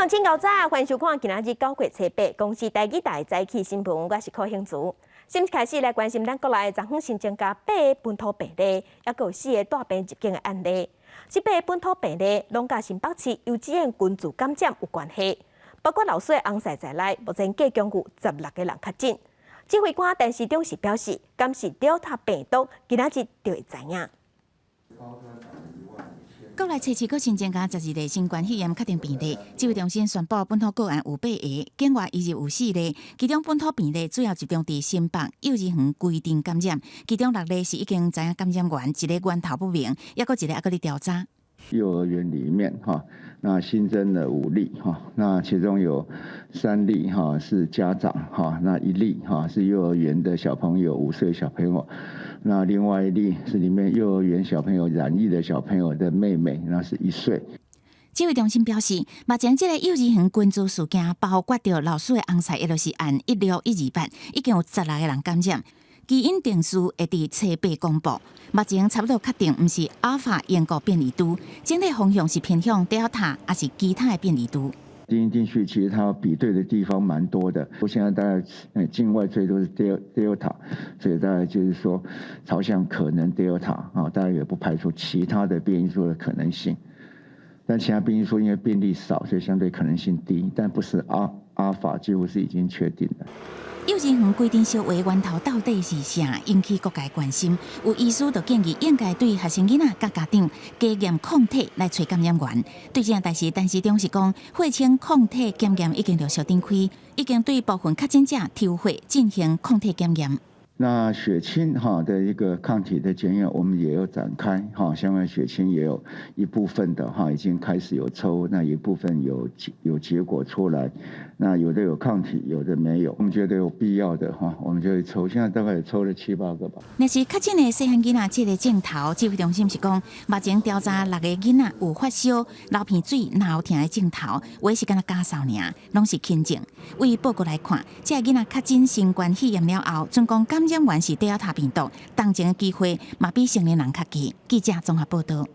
行情较早，欢迎收看今仔日9月7日，公司台语台早起新闻，我是柯兴竹。先开始来关心咱国内昨昏新增加8个本土病例，也有4个大病入境的案例。这8个本土病例，拢甲新北市幼稚园群组感染有关系，包括老师的翁婿在内，目前计共有16个人确诊。指挥官陈时中是表示，敢是 Delta 病毒，今仔日就会知影。国内初期阁新增加12例新冠肺炎确定病例，指挥中心宣布本土个案有8个，境外移入有4例，其中本土病例主要集中伫新北幼儿园规定感染，其中6例是已经知影感染源，一个源头不明，也阁一个还阁咧调查。幼儿园里面那新增了5例那其中有3例是家长那1例是幼儿园的小朋友5岁小朋友，那另外1例是里面幼儿园小朋友染疫的小朋友的妹妹，那是1岁。指挥中心表示，目前这个幼儿园群组事件包括着老师的翁婿，也就是按16128，已经有16个人感染。基因定数会伫7月公布，目前差不多确定毋是阿尔法变故变异株，整体方向是偏向 Delta， 还是其他的变异株。基因定序其实它比对的地方蛮多的，现在大概境外最多是 Delta， 所以大概就是说朝向可能 Delta 大概也不排除其他的变异株的可能性。但其他变异株因为病例少，所以相对可能性低，但不是阿尔法几乎是已经确定的。幼儿园规定小话源头到底是啥，引起各界关心。有医师就建议应该对学生囡仔甲家长加验抗体来找感染源。对这件代志，陈时中是讲，血清抗体检验已经就小展开，已经对部分确诊者抽血进行抗体检验。那血清的一个抗体的检验，我们也有展开相关血清也有一部分的已经开始有抽，那一部分有结果出来，那有的有抗体，有的没有。我们觉得有必要的我们就会抽，现在大概也抽了7、8个吧。若是确诊的细汉囡仔，这个镜头，指挥中心是讲，目前调查6个囡仔有发烧、流鼻水、脑疼的镜头，有是敢若家扫尔，拢是轻症。为报告来看，这个囡仔确诊新冠肺炎了后，准讲感染源是Delta病毒，当前的机会嘛比成年人较低。记者综合报道。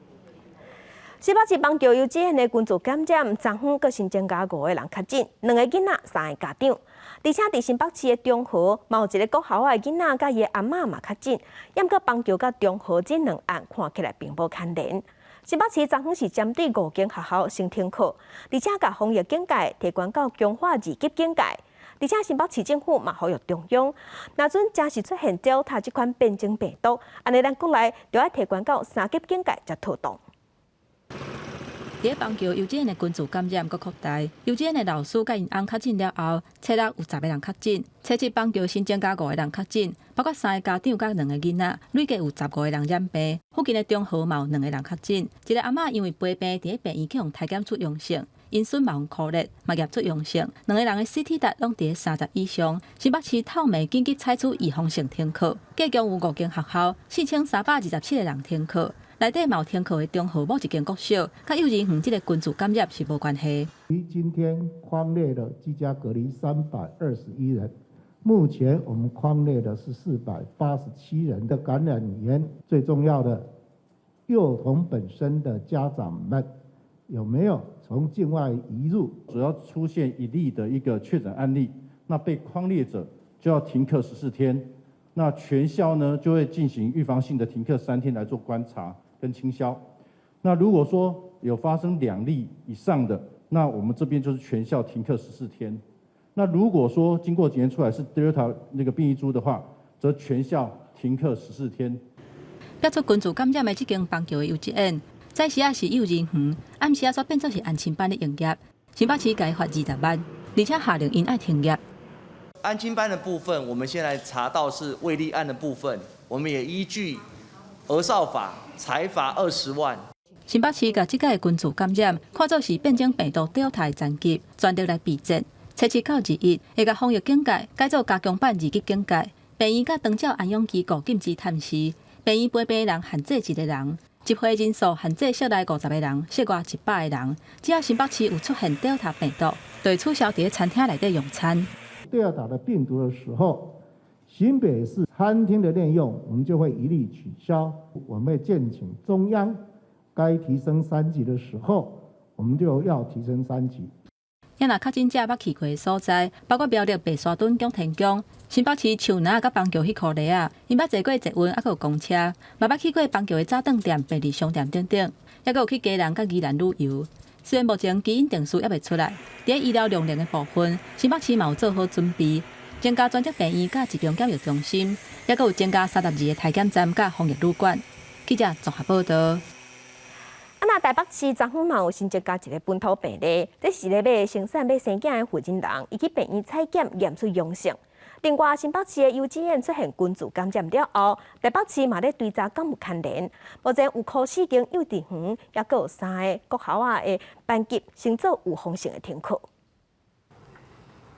新北市邦桥幼稚园的群组感染，昨昏阁新增加5个人确诊，2个囡仔，3个家长。而且伫新北市的中和，嘛有一个国校的囡仔甲伊的阿嬷嘛确诊，也毋过邦桥甲中和这2案看起来并无牵连。新北市昨昏是针对5间学校先停课，而且甲防疫警戒提悬到强化2级警戒。而且新北市政府嘛呼吁中央，若准真是出现 Delta 这款变种病毒，安尼咱国内就要提悬到3级警戒才妥当。伫邦桥幼稚园的群组感染阁扩大，幼稚园的老师甲因翁确诊了后，初6有10个人确诊，初7邦桥新增加5个人确诊，包括3个家长甲2个囡仔，累计有15个人染病。附近的中和嘛有2个人确诊，一个阿嬷因为陪病伫病院去用体检出阳性。因孙嘛用酷热，嘛验出阳性，2个人的 CT 值拢伫30以上。新北市透暝紧急采取预防性停课，计共有5间学校，4327个人停课，内底嘛有停课的中和某一间国小，甲幼儿园这个群组感染是无关系。今天匡列了居家隔离321人，目前我们匡列的是487人的感染源。最重要的，幼童本身的家长们有没有从境外移入？只要出现1例的一个确诊案例，那被匡列者就要停课14天。那全校呢就会进行预防性的停课3天来做观察跟清消。那如果说有发生2例以上的，那我们这边就是全校停课14天。那如果说经过检验出来是 Delta 那个变异株的话，则全校停课14天。标出群组感染的这间邦桥的幼稚园。早时是幼儿园，暗时煞变作是安亲班的营业。新北市改罚20万，而且下令因爱停业。安亲班的部分，我们现在查到是未立案的部分，我们也依据儿少法裁罚20万。新北市甲即届的群组感染，看作是变种病毒Delta的残疾，全力来避战。初7到21，会甲防疫警戒改做加强版2级警戒。病院甲长照安养机构禁止探视，病院陪病人限制1个人。集会人数限制室内50个人，室外100个人。只要新北市有出现 Delta 病毒，就会取消伫餐厅内底用餐。Delta 的病毒的时候，新北市餐厅的内用我们就会一律取消。我们会建请中央该提升3级的时候，我们就要提升3级。也若确诊者捌去过的所在，包括苗栗白沙屯、江田宫、新北市树林甲邦桥迄块地啊，因捌坐过捷运，还有公车，嘛捌去过邦桥的早顿店、便利商店等等，也有去嘉南甲宜兰旅游。虽然目前基因定数还未出来，伫医疗量能的部分，新北市嘛有做好准备，增加专责病院甲集中检疫中心，也有增加32个体检站甲防疫旅馆。记者综合报道。台北市昨昏嘛有新增加一个本土病例，这是咧要生产要生囝的负责人，伊去病院采检验出阳性。另外，新北市的幼稚园出现群组感染了后，台北市嘛咧追查敢有牵连。目前有考4间幼稚园，也有3个国校的班级先做有风险的停课。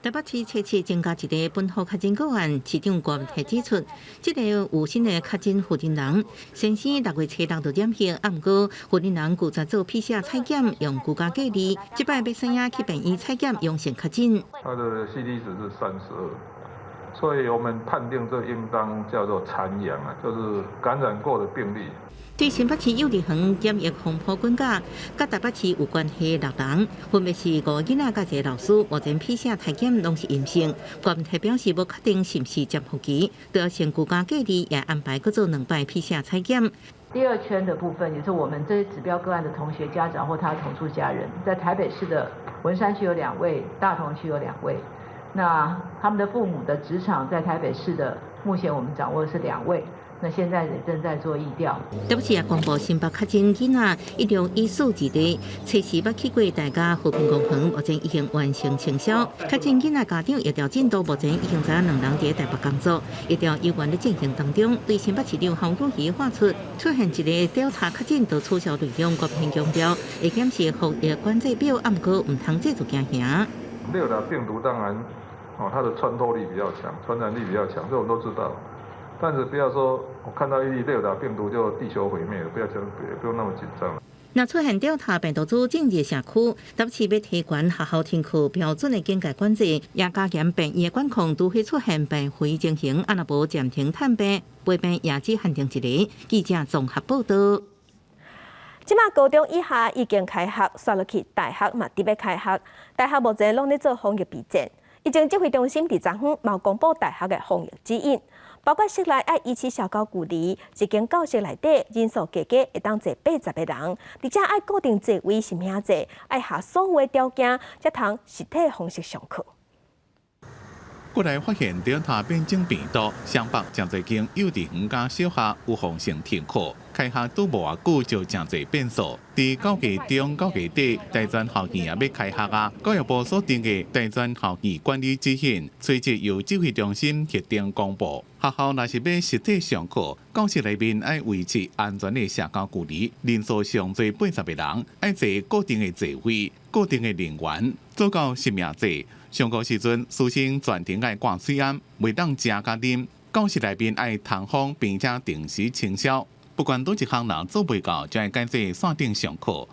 台北市初次增加一个本土确诊个案，市长郭提指出，这个有新的确诊负责人，先生6月初6就染疫，啊，毋过负责人负责做 PCR 采检，用居家隔离，这摆要生去病院采检阳性确诊。他的 CD 值是32，所以我们判定这应当叫做残阳啊，就是感染过的病例。对新北市幼稚园检疫风波滚假，甲台北市有关系的6人，分别是5个囡仔甲1个老师，目前 PCR 采检拢是阴性。关提表示无确定是毋是潜伏期，都要先居家隔离，也安排各做2摆 PCR 采检。第二圈的部分也是我们这些指标个案的同学家长或他的同住家人，在台北市的文山区有2位，大同区有2位。那他们的父母的职场在台北市的，目前我们掌握的是2位。那现在也正在做疫调。台北市也公布新北确诊囡仔一共142例，初时捌去过大家和平公园，目前已经完成清消。确诊囡仔家长疫调进度目前已经知影2人伫台北工作，疫调依然在进行当中。对新北市长侯友宜发出现一个调查确诊到取消内容，国平强调会检视防疫管制表，啊，毋过唔通这就惊吓。六的病毒当然，它的穿透力比较强，传染力比较强，这我们都知道。但是不要说我看到一例6的病毒就地球毁灭了，不用那么紧张。若出现调查病毒株政治社区，台北市要提悬学校停课标准的警戒管制，也加严病院管控，除非出现病危情形，啊若无暂停探病，陪病也只限定1个。记者综合报道。即马高中以下已经开学，刷落去大学嘛伫要开学，大学目前拢咧做防疫备战。疫情指挥中心伫昨昏嘛公布大学的防疫指引。包括室内要依次社交距离，一间教室内底人数加会当坐80个人，而且要固定座位是名座，要下所有的条件，才通实体方式上课。国内发现Delta变种病毒，湘北真侪间幼稚园甲小学有风险停课，开学都无偌久就真侪变数。伫9月中、9月底，大专校园也要开学啊！教育部所定的大专校园管理指引，随即由指挥中心核定公布。学校若是要实体上课，教室内面要维持安全的社交距离，人数上最80个人，要坐固定的座位、固定的人员，做到实名制。上课时阵，师生全程要挂水烟，袂当食甲啉。教室内面要通风，并且定时清消。不管倒一项人做袂到，就要改做线顶上课。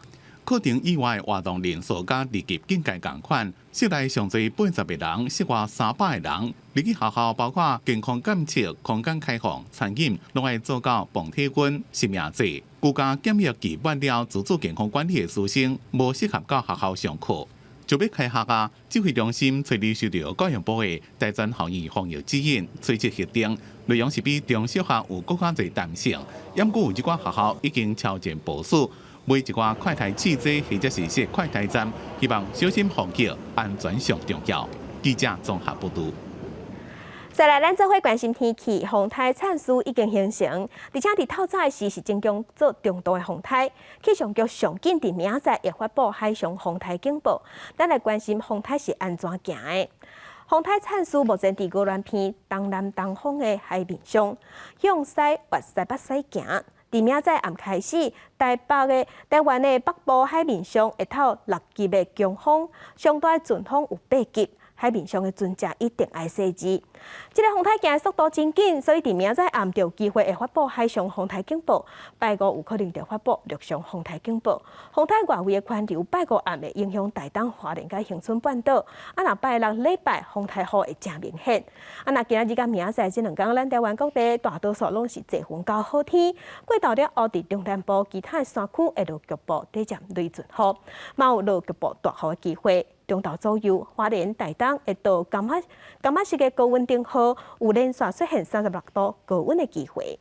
课程以外活动人数甲日级境界同款，室内上最80个人，室外300个人。入去学校包括健康监测、空间开放、餐饮，拢要做到磅体温、实名制。居家检疫期满了，自主健康管理的师生，无适合到学校上课。就要开学啊！指挥中心随即收到教育部的大专校园防疫指引，随即核定，内容是比中小学有更加侪弹性。不过有一寡学校已经超前部署，买一寡快筛试剂或者是设快筛站，希望小心防疫，安全上重要。记者综合报道。再来，咱做伙关心天气，风台产数已经形成，而且伫透早时是增强做中度的风台。气象局上紧伫明仔会发布海上风台警报，咱来关心风台是安怎行的。风台产数目前伫高南偏东南东风的海面上，向西或西北西行。伫明仔暗开始，台湾的北部海面上会透6级的强风，上大阵风有8级。海面上的船只一定爱设置。这个风台行的速度真紧，所以伫明仔暗就有机会会发布海上风台警报，拜五有可能就发布陆上风台警报。风台外围的环流拜五暗会影响台东、花莲甲恒春半岛。若拜六礼拜风台雨会真明显。若今仔日甲明仔这2天，咱台湾各地大多数拢是侪云到好天。过到了后，伫中南部其他的山区会落局部短暂雷阵雨，嘛有落局部大雨的机会。中昼左右，花莲、台东会到柑仔市嘅高温顶号有连续出现36度高温嘅机会。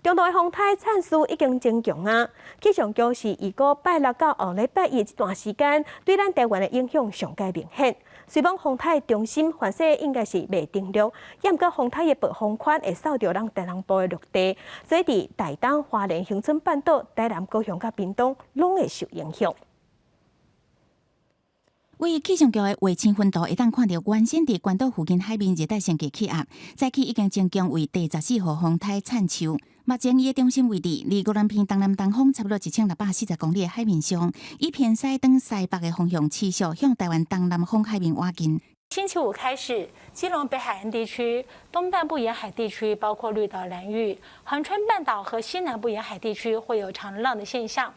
中度的风台产数已经增强啊！气象局是预估拜六到后礼拜一这段时间，对咱台湾的影响上界明显。虽讲风台中心反射应该是未定律，也毋过风台的暴风圈会扫到咱台南部的陆地，所以伫台东、花莲、恒春半岛、台南、高雄、甲屏东拢会受影响。为气象局的卫星分图会当看到，原先伫关岛附近海面热带性低气压，早起已经增强为第14号风台灿秋。目前伊的中心位置离高南偏东南东风差不多1640公里的海面上，以偏西转西北的方向持续向台湾东南风海面挖近。星期五开始，基隆北海岸地区、东半部沿海地区，包括绿岛、兰屿、恒春半岛和西南部沿海地区会有长浪的现象。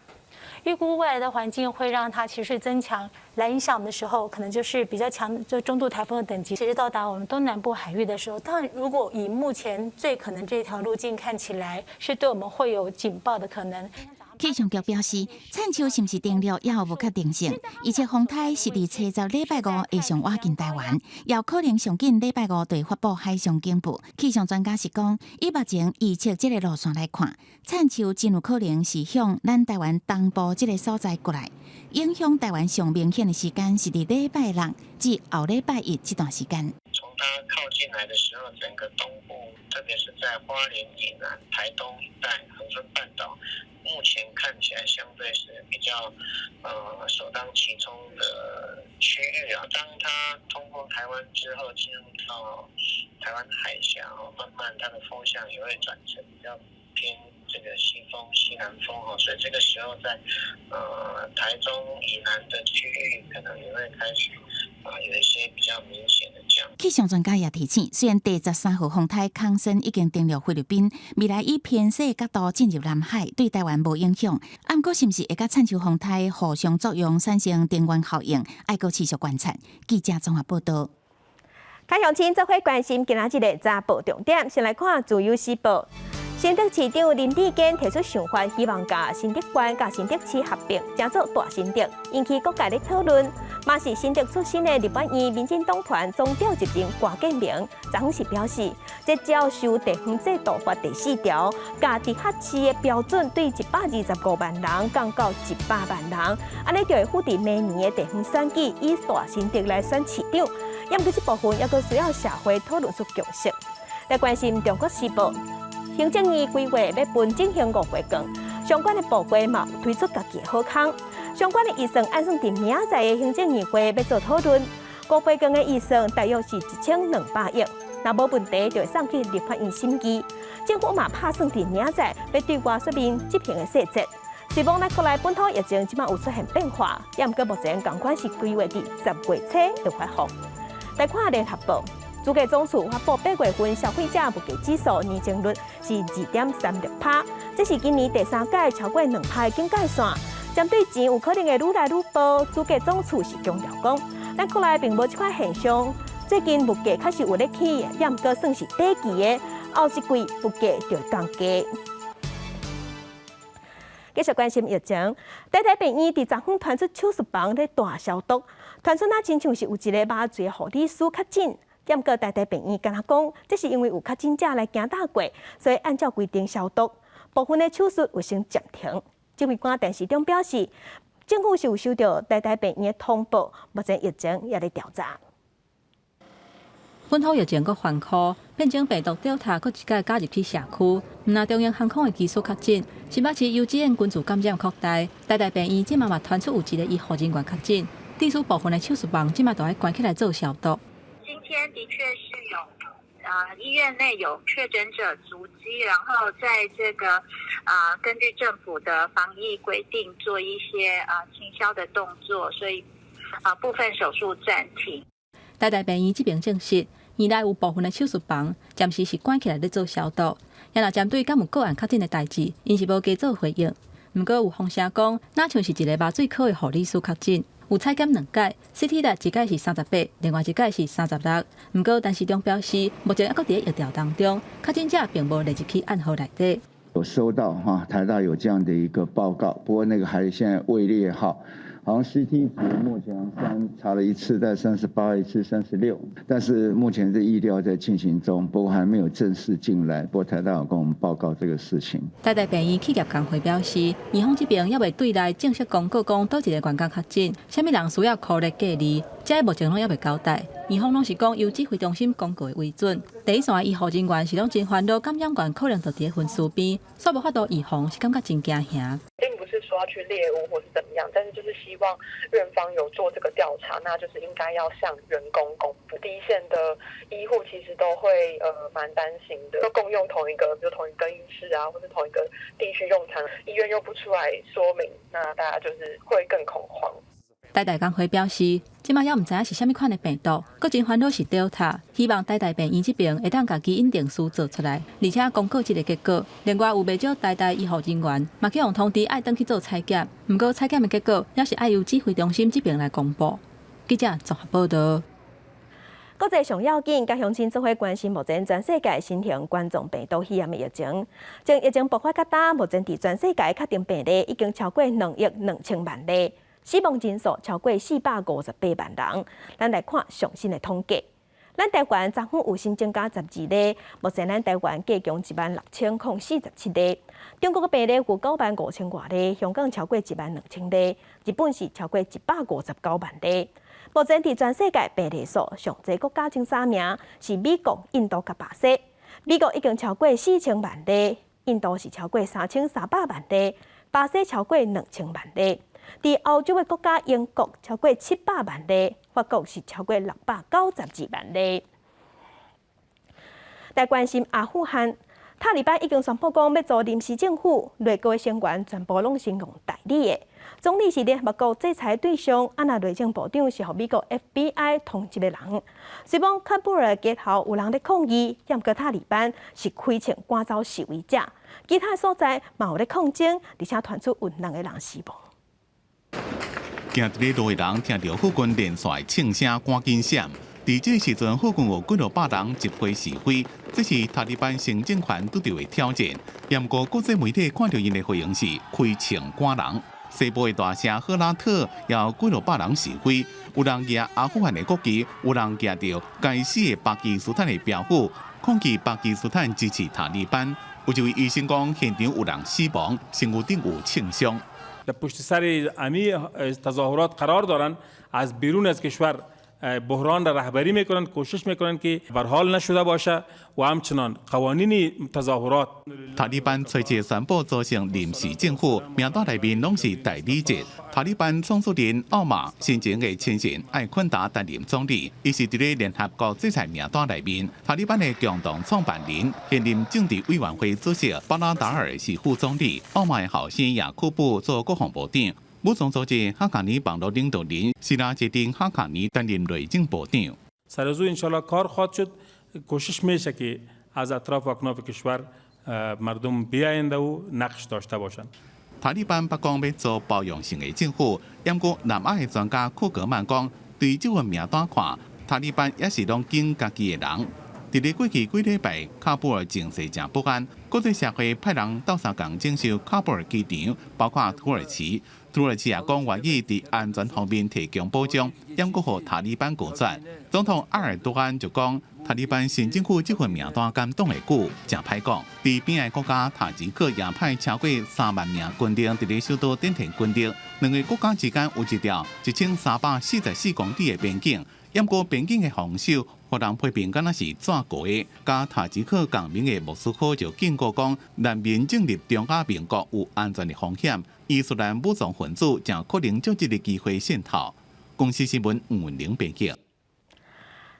预估未来的环境会让它持续增强，来影响我们的时候，可能就是比较强，就中度台风的等级，直至到达我们东南部海域的时候。当然，如果以目前最可能这条路径看起来，是对我们会有警报的可能。气象局表示，灿秋是不是定律也有无确定性，而且风台是伫初十礼拜五会上挖近台湾，也有可能上紧礼拜五对发布海上警报。气象专家是讲，以目前预测这个路线来看，灿秋真有可能是向咱台湾东部这个所在过来，影响台湾上明显的时间是伫礼拜六至后礼拜一这段时间。从它靠近来的时候，整个东部，特别是在花莲以南、台东一带、恒春半岛。目前看起来相对是比较首当其冲的区域啊。当它通过台湾之后，进入到台湾海峡慢慢它的风向也会转成比较偏这个西风、西南风所以这个时候在台中以南的区域可能也会开始有一些比较明显的降。气象专家也提醒，虽然第13号风台康森已经登陆菲律宾，未来以偏西角度进入南海，对台湾无影响。不过，是不是会甲灿秋风台互相作用，产生电源效应，要搁持续观察。记者综合报道。开乡亲做伙关心今仔日的早报重点，先来看自由时报。新竹市长林志坚提出想法，希望甲新竹县、甲新竹市合并，成做大新竹，引起各界的讨论。嘛是新竹出身的立法院民进党团总召集人郭建明，昨时表示，这照受地方制度法第4条，甲地辖市的标准对125万人降到100万人，安尼就会符合明年的地方选举以大新竹来选市长。也毋过这部分也阁需要社会讨论出共识。来关心中国时报。行政院规划要分进行5回更，相关的部会嘛推出家己的好康，相关的预算按算伫明仔载的行政院会要做讨论。5回更的预算大约是1200亿，若无问题就会送去立法院审议。政府嘛打算伫明仔载要对外说明执行的细节。希望咱国内本土疫情即马有出现变化，也毋过目前同款是规划伫10月初就发放。来看联合报。主计总处发布8月份消费者物价指数年增率是2.36%，这是今年第3届超过2%的警戒线。针对钱有可能会愈来愈薄，主计总处是强调讲，咱国内并无这款现象。最近物价确实有咧起，也毋过算是短期的，后一季物价就会降低。继续关心疫情，台北医院伫昨昏传出手术房咧大消毒，传出那亲像是有一个麻醉护理师确诊。也毋过台北医院敢若讲，这是因为有确诊者来行大过，所以按照规定消毒。部分的手术有先暂停。指挥官陈时中表示，政府是有收到台北医院的通报，目前疫情也在调查。本土疫情阁反扩，变种病毒 Delta 阁一届加入去社区。那中央航空的技术确诊，新北市UGN 群组感染扩大，台北医院即嘛传出有一个医护人员确诊，地区部分的手术房即嘛都要关起来做消毒。今天的确是有医院内有确诊者足迹，然后在这个根据政府的防疫规定做一些清消的动作，所以部分手术暂停。台北医院这边证实，院内有部分的手术房暂时是关起来咧做消毒。也若针对敢有个案确诊的代志，因是无加做回应。毋过有风声讲，那像是一个麻醉科的护理师确诊。有采检2届 ，CT 值一届是38，另外一届是36。不过，陈时中表示，目前还搁在疫调当中，确诊者并无列入去案号内底。有收到台大有这样的一个报告，不过那个还现在未列号，好像 CT 值目前查了一次在38，一次36，但是目前是疫调在进行中，不过还没有正式进来。不过台大有跟我们报告这个事情。台大病院企业工会表示，医方这边还未对内正式公告讲倒一个员工确诊，啥物人需要科列隔离，这目前拢还未交代。医方拢是讲由指挥中心公告为准。第一线的医护人员是拢真烦恼，感染源可能就伫分尸边，所无法度预防，是感觉真惊吓。并不是说要去猎物或是怎么样，但是就是希望院方有做这个调查，那就是应该要向员工公布。第一线的医护其实都会蛮担心的，都共用同一个，比如同一个更衣室啊，或是同一个地区用餐，医院又不出来说明，那大家就是会更恐慌。台大工会表示，即马也唔知影是啥物款的病毒，佫真烦恼是 Delta， 希望台大病院这边会当家己因定数做出来，而且公告这个结果。另外有袂少台大医护人员嘛去用通知爱登去做采检，不过采检的结果也是爱由指挥中心这边来公布。记者综合报道。国际上要紧，甲乡亲做伙关心目前全世界新型冠状病毒肺炎的疫情。从疫情爆发到今，目前伫全世界确定病例已经超过2.2亿万例。死亡人数超过458万人。咱来看上新的统计。咱台湾昨昏有新增加12例，目前咱台湾计共16047例。中国的病例有95000多例，香港超过12000例，日本是超过159万例。目前伫全世界病例数上侪国家前3名是美国、印度甲巴西。美国已经超过4000万例，印度是超过3300万例，巴西超过2000万例。伫欧洲的国家，英国超过700万例，法国是超过692万例。来关心阿富汗，塔利班已经宣布讲要做临时政府，内阁的成员全部拢是用代理的。总理是联合国制裁对象，那内政部长是互美国 FBI 通缉的人。虽讲喀布尔街头有人咧抗议，但过塔利班是开枪赶走示威者，其他所在嘛有咧抗争，而且传出有2个人死亡。行伫咧路的人听到附近连续庆声，赶紧闪。伫这时阵，附近有几落百人集会示威，这是塔利班新政权拄到的挑战。不过国际媒体看到因的回应是开枪赶人。西部的大城赫拉特也有几落百人示威，有人举阿富汗的国旗，有人举着该死的巴基斯坦的标语，抗议巴基斯坦支持塔利班。有一位医生讲，现场有人死亡，身躯顶有轻伤。پشت سر همه تظاهرات قرار دارند از بیرون از کشور بحران را رهبری میکنند کوشش میکنند که برحال نشده باشه و همچنان قوانین تظاهرات塔利班随即宣布组成临时政府，名单内面拢是代理制。塔利班创始人奥马先前的亲信艾昆达担任总理，伊是伫咧联合国制裁名单内面。塔利班的共同创办人、现任政治委员会主席巴拉达尔是副总理，奥马的后生雅库布做国防部长。武装组织哈卡尼网络领导人希拉杰丁哈卡尼担任内政部长。سر از او انشالله کار خواهد شد کوشش میشه که از اطراف و اکناف کشور مردم بیایند و نقش داشته باشند. 塔利班不讲要做包容性的政府，不过南亚的专家库格曼讲，对这份名单看，塔利班也是拢紧家己的人。伫咧过去几礼拜，喀布尔情势真不安，国际社会派人到三港征收喀布尔机场，包括土耳其。土耳其也讲愿意伫安全方面提供保障，但阁互塔利班拒绝。总统埃尔多安就讲，塔利班新政府这份名单敢挡会久，真歹讲。伫边个国家塔吉克也派超过3万名军队伫咧首都点填军队，两个国家之间有一条1344公里的边境。不过边境的防守，互人批评敢若是抓过的。加塔吉克共鸣的莫斯科就警告讲，难免进入中亚民国有安全的风险。伊斯兰武装分子将可能借这个机会渗透。公司新闻吴文玲编辑。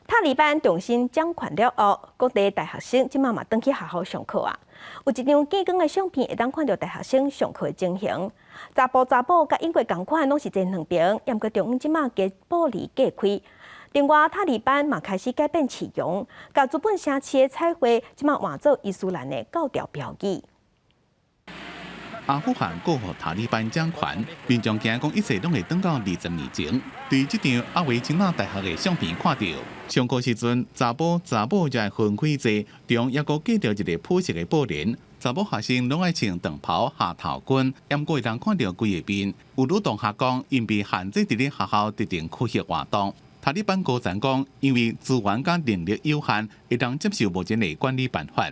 塔利班重新掌权了后，各地大学生即马嘛登去学校上课啊。有一张见光的相片，会当看到大学生上课的情形。查甫甲因为同款拢是坐两边，不过中央即马加玻璃隔开。另外，塔利班嘛开始改变市容，甲资本城市的彩绘即马换做伊斯兰的教条标语。阿富汗过互塔利班掌权，民众惊讲一切拢会转到20年前。对这张阿维金纳大学的相片看到，上课时阵查甫也会分开坐，中也阁架着一个朴实的布帘。查查某学生拢爱穿长袍下头裙，淹过人看到规个面。有女同学讲，因被限制伫咧学校特定区域活动。塔利班高层讲，因为资源甲能力有限，会当接受目前的管理办法。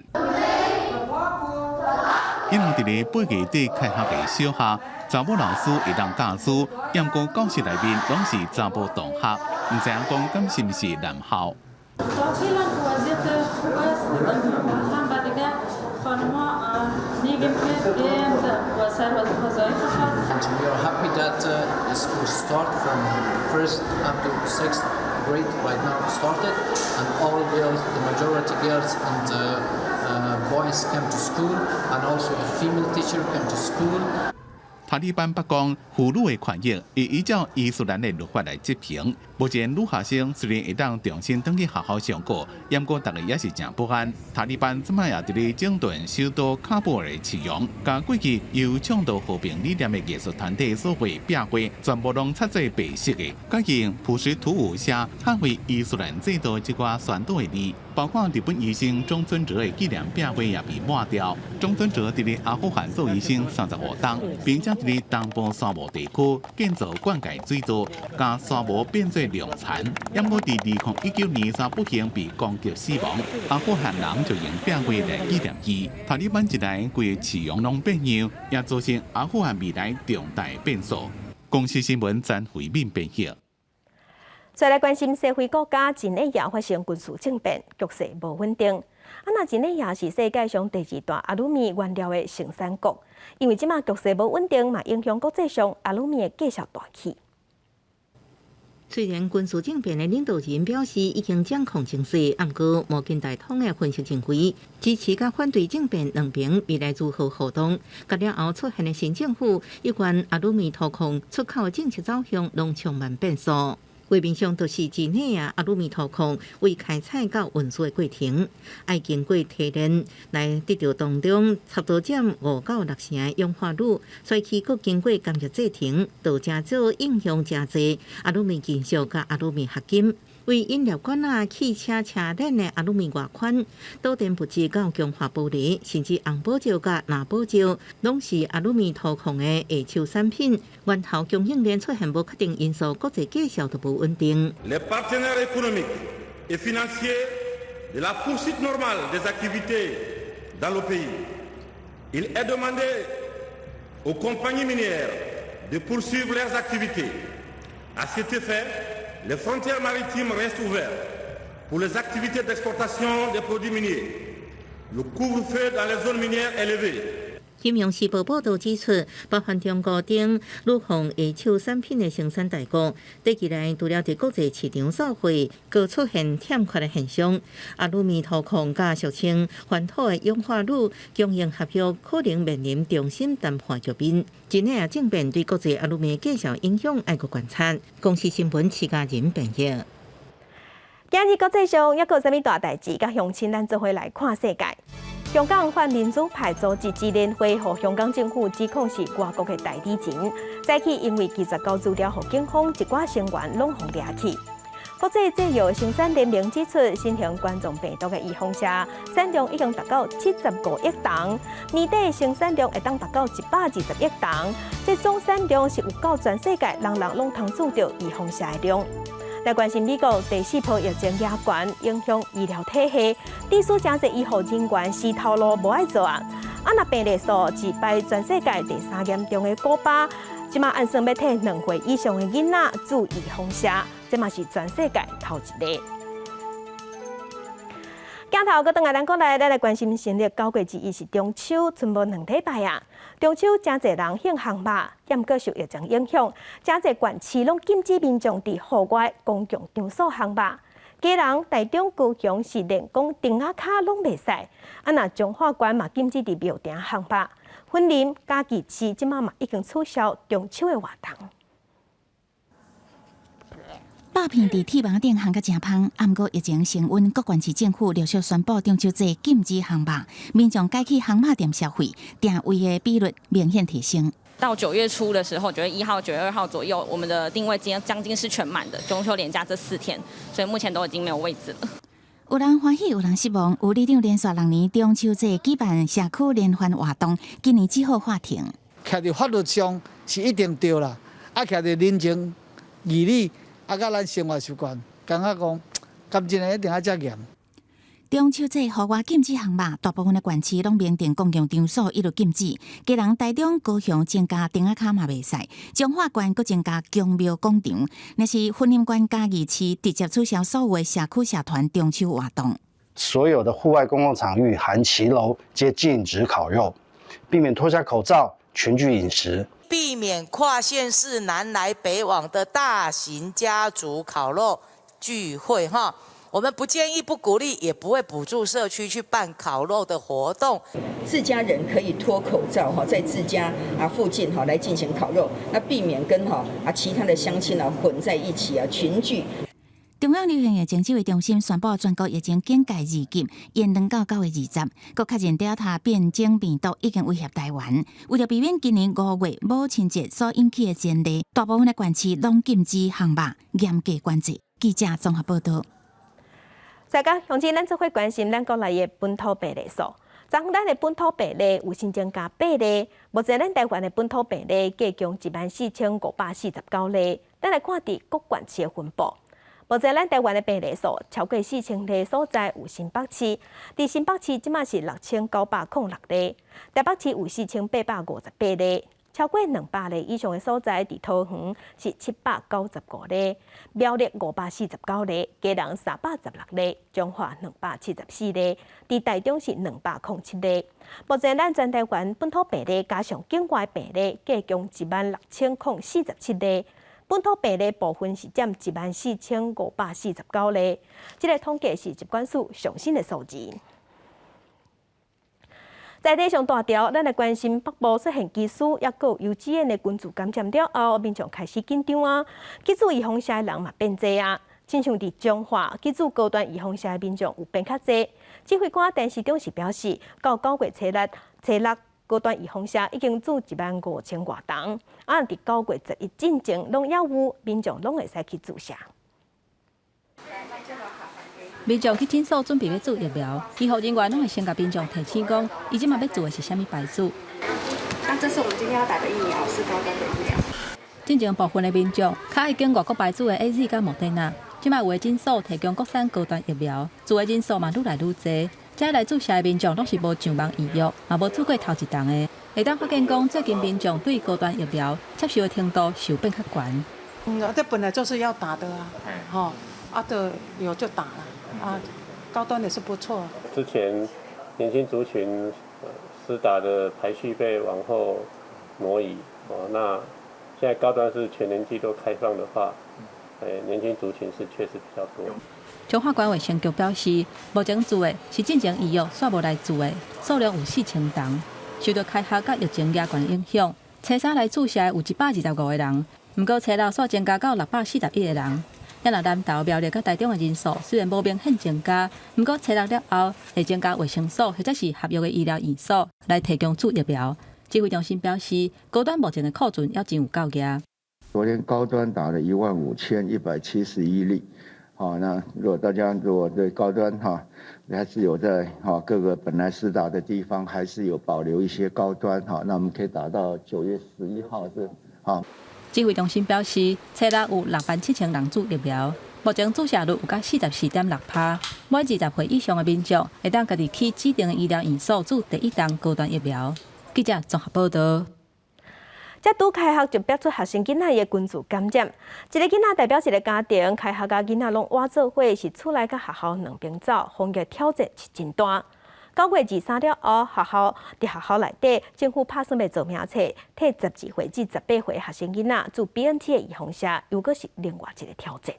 因为伫咧8月底开学的小学，查某老师会当教书，淹过教室内面拢是查某同学，唔知影讲敢是毋是男校。And we are happy that the school start from 1st up to 6th grade right now started, and all girls, the majority girls and boys came to school, and also the female teacher came to school. 塔利班北讲，妇女的权益会依照伊斯兰的律法来执行。目前女学生虽然会当重新登去学校上课，不过大家也是真不安。塔利班即摆也伫咧整顿首都喀布尔的市容，甲过去由倡导和平理念的艺术团体所绘壁画，全部拢擦做白色的，改用普什图语写捍卫伊斯兰制度即寡宣导的字。包括日本医生中村哲的纪念壁画也被抹掉。中村哲伫咧阿富汗做医生35档，并且伫咧东部沙漠地区建造灌溉水道，甲沙漠变做良田。不过伫2019年3不幸被攻击死亡，阿富汗人就用壁画来纪念伊。塔利班一来，规个市容拢变样，也造成阿富汗未来重大变数。公司新闻詹慧敏编辑。再来关心社会国家真内亚发生军事政变，局势无稳定。那真内亚是世界上第2大阿鲁米原料的生产国，因为即马局势无稳定，嘛影响国际上阿鲁米的价格大起。虽然军事政变的领导人表示已经掌控情势，不过摩根大通的分析认为，支持甲反对政变两边未来如何互动，甲了后出现的新政府有关阿鲁米土矿出口政策走向，拢充满变数。画面上就是真内亚阿鲁米土矿为开采到运输的过程，要经过提炼来得到当中差不多占5到6成的氧化铝，所以其佫经过甘蔗制成，导加做影响真侪阿鲁米金属甲阿鲁米合金。为饮料管啊、汽车车链的阿鲁米外款，导电物质到强化玻璃，甚至红宝石甲蓝宝石，拢是阿鲁米土矿的下手产品。源头供应链出现无确定因素，国际价销都无稳定。Les partenaires économiques et financiers de la poursuite normale des activités dans le pays, il est demandé aux compagnies minières de poursuivre leurs activités. À cet effet,Les frontières maritimes restent ouvertes pour les activités d'exportation des produits miniers. Le couvre-feu dans les zones minières est élevé.金融时报报道指出，包含中国等陆放下手产品的生产大国，短期内除了伫国际市场受惠，各出现欠缺的现象。阿鲁米土矿甲俗称翻土的氧化铝供应合约可能面临重新谈判局面。真内亚政变对国际阿鲁米价格影响，爱国观察。公司新闻徐家仁编译。今日国际上还有啥物大代志？甲乡亲咱做伙来看世界。香港反民主派组织支联会和香港政府指控是外国的代理人，早起因为记者交资料，予警方一寡成员拢互抓去。国际制药生产联盟指出，新型冠状病毒的预防射产量已经达到75亿吨，年底生产量会当达到120亿吨，这总产量是有够全世界人人拢通做到预防射的量。来关心美国第4波疫情压悬，影响医疗体系，致使真侪医护人员是头路无爱做啊！那病例数击败全世界第3严重的古巴，即马按算要替2岁以上的囡仔注预防射，这嘛是全世界头一个。镜头搁转来咱国内，咱来关心新历9月之一是中秋，剩无2礼拜啊！中秋真侪人兴航肉，也毋过受疫情影响，真侪县市拢禁止民众伫户外公共场所航肉。家人台中高雄是连讲丁仔卡拢袂使，那彰化县嘛禁止伫庙埕航肉。婚林嘉义市即马嘛已经取消中秋的活动。肉片伫铁网顶烘甲真芳，毋过疫情升温，各县市政府陆续宣布中秋节禁止烘肉，民众改去烘肉店消费，订位的比率明显提升。到9月初的时候，9月1号、9月2号左右，我们的定位将近是全满的。中秋连假这4天，所以目前都已经没有位置了。有人欢喜，有人失望。有里长连续6年中秋节举办社区联欢活动，今年只好喊停。徛伫法律上是一定对啦，啊，徛伫人情义理，啊，甲咱生活习惯，感觉讲，感情一定要遮严。中秋节户外禁止项目，大部分的县市拢明定公共场所一律禁止。基隆、台中、高雄增加丁仔脚嘛袂使，彰化县阁增加宫庙广场。那是婚姻县嘉义市直接取消所有的社区社团中秋活动。所有的户外公共场域含骑楼皆禁止烤肉，避免脱下口罩群聚饮食，避免跨县市南来北往的大型家族烤肉聚会哈。我们不建议、不鼓励，也不会补助社区去办烤肉的活动。自家人可以脱口罩哈，在自家附近来进行烤肉，那避免跟其他的乡亲混在一起群聚。中央流行疫情指挥中心宣布，全国疫情警戒二级延长到9月20日。国确认 Delta 变种病毒已经威胁台湾。为了避免今年5月母亲节所引起的前例，大部分的县市拢禁止项目，严格管制。记者综合报道。大家向前，咱做伙关心咱国内的本土病例数。昨昏咱的本土病例有新增加8例，目前咱台湾的本土病例计共14549例。咱来看伫各县市的分布。目前咱台湾的病例数超过4000例所在有新北市，伫新北市即马是6906例，台北市有4858例。超过200例以上的所在，伫桃园是795例，苗栗549例，基隆316例，彰化274例，伫台中是207例。目前咱全台湾本土病例加上境外病例，计共16047例。本土病例部分是占14549例。这个统计是疾管署上新的数字。在地上大条，咱来关心北部出现机师，也有幼稚园的群聚感染了后，民众开始紧张啊。机组预防社的人嘛变多啊，亲像伫彰化，机组高端预防社的民众有变较多。指挥官陈时中是表示，到9月初六高端预防社已经做15000多人，伫9月11进前拢要有民众拢会使去注射。民众去诊所准备要注疫苗，医护人员拢会先甲民众提醒讲，伊即马要做的是啥物牌子。那这是我们今天要打的疫苗，是高端的疫苗。进前部分的民众较爱经外国牌子的 AZ 甲莫德纳，即马有的诊所提供国产高端疫苗，做的诊所嘛愈来愈多。这来注射的民众拢是无上网预约，嘛无做过头一档的，会当发现讲最近民众对高端疫苗接受的程度是变较悬。这本来就是要打的啊，对，有就打了。高端也是不错。之前年轻族群施打的排序被往后挪移，那现在高端是全年纪都开放的话，年轻族群是确实比较多。彰化县卫生局表示，目前做的是进前预约煞无来做的，数量有4000人。受到开学甲疫情严重影响，初三来注射有125个人，不过初六煞增加到641个人。咱若南投、苗栗甲台中的人数虽然无明显增加，不过初六了后会增加卫生所或者是合约的医疗院所来提供注疫苗。指挥中心表示，高端目前的库存也真有够额。昨天高端打了15171例，那如果大家对高端还是有在各个本来施打的地方还是有保留一些高端那我们可以打到9月11号是指挥中心表示，初六有67000人注疫苗，目前注射率有到44.6%。每20岁以上的民众会当家己去指定的医疗院所注第1档高端疫苗。记者综合报道。才拄开学就逼出学生囡仔的群聚感染，一个囡仔代表一个家庭，开学甲囡仔拢活做伙，是厝内甲学校两边走，防疫挑战是真大。9月23了后，伫学校内底，政府打算要做名册，替12岁至18岁学生囡仔做 BNT 的预防针，又阁是另外一个挑战。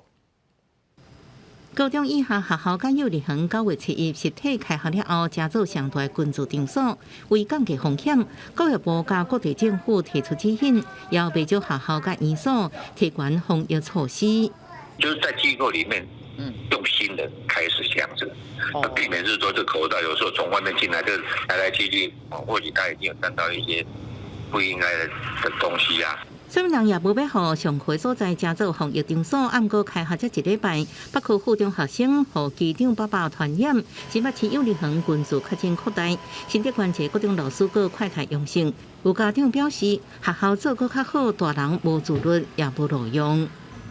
高中以下学校甲幼儿园9月7日实体开学了后，加做上大群聚场所，为降低风险，教育部甲各地政府提出指引，要不少学校甲院所提悬防疫措施。就是在机构里面，用心的开始这样子，避免是说这口罩有时候从外面进来，这来去，或许他已经有沾到一些不应该的东西啊。虽然也无要互上会所在加做防疫场所，暗过开学这一礼拜，北区附中学生互机长爸爸传染，新北市幼儿园群组确诊扩大，甚至关切各种老师个快筛阳性。有家长表示，学校做搁较好，大人无自律也无路用。